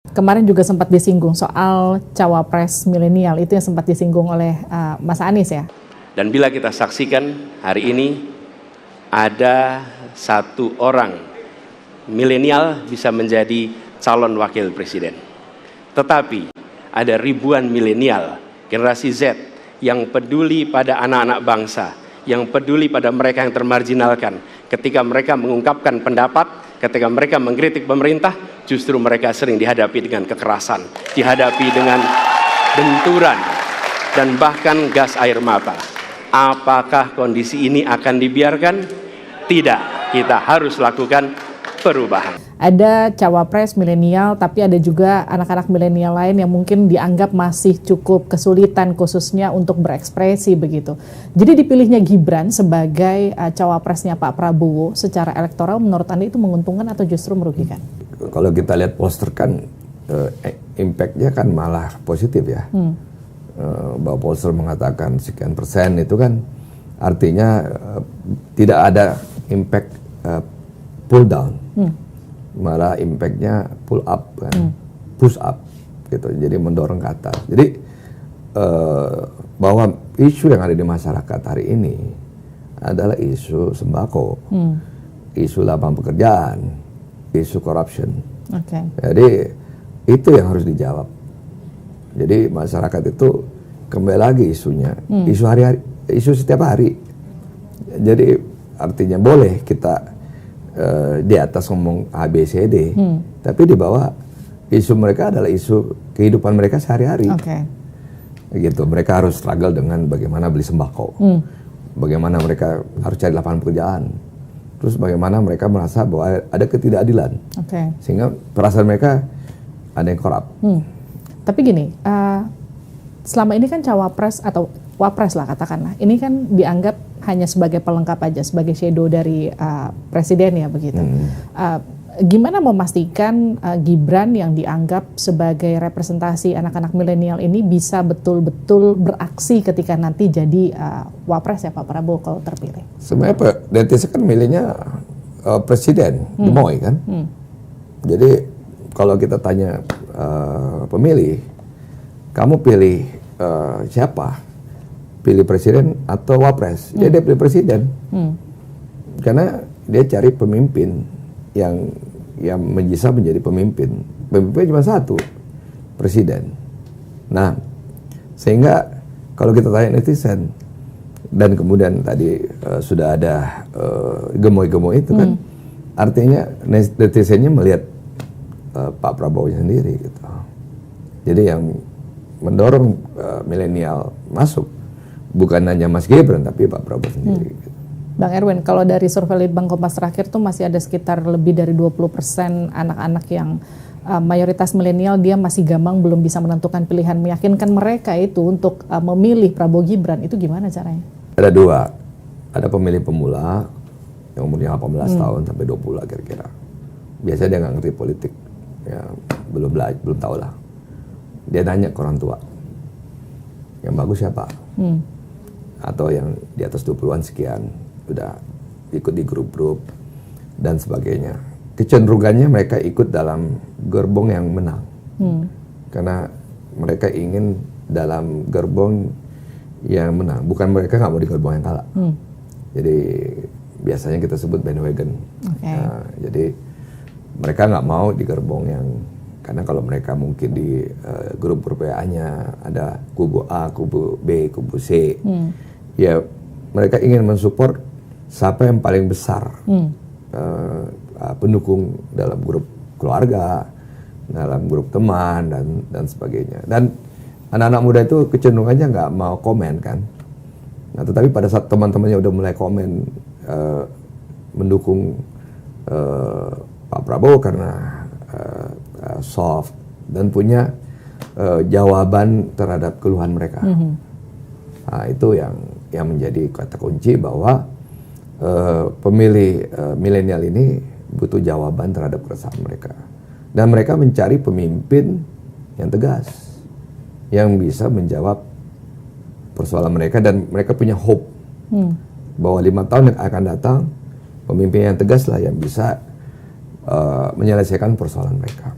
Kemarin juga sempat disinggung soal cawapres milenial, itu yang sempat disinggung oleh Mas Anies ya. Dan bila kita saksikan hari ini ada satu orang milenial bisa menjadi calon wakil presiden. Tetapi ada ribuan milenial, generasi Z yang peduli pada anak-anak bangsa, yang peduli pada mereka yang termarginalkan. Ketika mereka mengungkapkan pendapat, ketika mereka mengkritik pemerintah, justru mereka sering dihadapi dengan kekerasan, dihadapi dengan benturan, dan bahkan gas air mata. Apakah kondisi ini akan dibiarkan? Tidak, kita harus lakukan perubahan. Ada cawapres milenial, tapi ada juga anak-anak milenial lain yang mungkin dianggap masih cukup kesulitan khususnya untuk berekspresi begitu. Jadi dipilihnya Gibran sebagai cawapresnya Pak Prabowo secara elektoral, menurut Anda itu menguntungkan atau justru merugikan? Kalau kita lihat poster kan impact-nya kan malah positif ya. Bahwa poster mengatakan sekian persen itu kan artinya tidak ada impact pull down, malah impactnya pull up kan, push up gitu, jadi mendorong ke atas. Jadi bahwa isu yang ada di masyarakat hari ini adalah isu sembako, isu lapangan pekerjaan, isu corruption. Jadi itu yang harus dijawab. Jadi masyarakat itu kembali lagi isunya, isu hari-hari, isu setiap hari. Jadi artinya boleh kita di atas ngomong ABCD, tapi di bawah isu mereka adalah isu kehidupan mereka sehari-hari. Gitu, mereka harus struggle dengan bagaimana beli sembako, bagaimana mereka harus cari lapangan pekerjaan, terus bagaimana mereka merasa bahwa ada ketidakadilan, sehingga perasaan mereka ada yang korup. Tapi gini, selama ini kan cawapres atau wapres lah katakanlah, ini kan dianggap hanya sebagai pelengkap aja, sebagai shadow dari presiden ya begitu. Gimana memastikan Gibran yang dianggap sebagai representasi anak-anak milenial ini bisa betul-betul beraksi ketika nanti jadi wapres ya Pak Prabowo kalau terpilih? Sebenarnya netizen kan milihnya presiden, Gemoy kan. Jadi kalau kita tanya pemilih, kamu pilih siapa? Pilih presiden atau wapres? Dia pilih presiden, karena dia cari pemimpin yang bisa menjadi pemimpin. Pemimpin cuma satu, presiden. Nah, sehingga kalau kita tanya netizen, dan kemudian tadi sudah ada gemoy-gemoy itu kan, artinya netizennya melihat Pak Prabowo sendiri gitu. Jadi yang mendorong milenial masuk bukan hanya Mas Gibran tapi Pak Prabowo sendiri. Bang Erwin, kalau dari survei Litbang Kompas terakhir tuh masih ada sekitar lebih dari 20% anak-anak yang mayoritas milenial dia masih gamang belum bisa menentukan pilihan, meyakinkan mereka itu untuk memilih Prabowo Gibran, itu gimana caranya? Ada dua, ada pemilih pemula yang umurnya 18 tahun sampai 20 kira-kira. Biasanya dia nggak ngerti politik, ya belum tahu lah. Dia nanya ke orang tua, yang bagus siapa? Atau yang di atas 20-an sekian, udah ikut di grup-grup dan sebagainya. Kecenderungannya mereka ikut dalam gerbong yang menang, karena mereka ingin dalam gerbong yang menang, bukan mereka nggak mau di gerbong yang kalah. Jadi biasanya kita sebut bandwagon. Jadi mereka nggak mau di gerbong yang, karena kalau mereka mungkin di grup WA-nya ada kubu A, kubu B, kubu C, ya mereka ingin mensupport siapa yang paling besar pendukung dalam grup keluarga, dalam grup teman dan sebagainya. Dan anak-anak muda itu kecenderungannya nggak mau komen kan. Nah, tetapi pada saat teman-temannya udah mulai komen mendukung Pak Prabowo karena soft dan punya jawaban terhadap keluhan mereka. Nah, itu yang menjadi kata kunci bahwa pemilih milenial ini butuh jawaban terhadap keresahan mereka, dan mereka mencari pemimpin yang tegas yang bisa menjawab persoalan mereka, dan mereka punya hope bahwa 5 tahun yang akan datang pemimpin yang tegas lah yang bisa menyelesaikan persoalan mereka.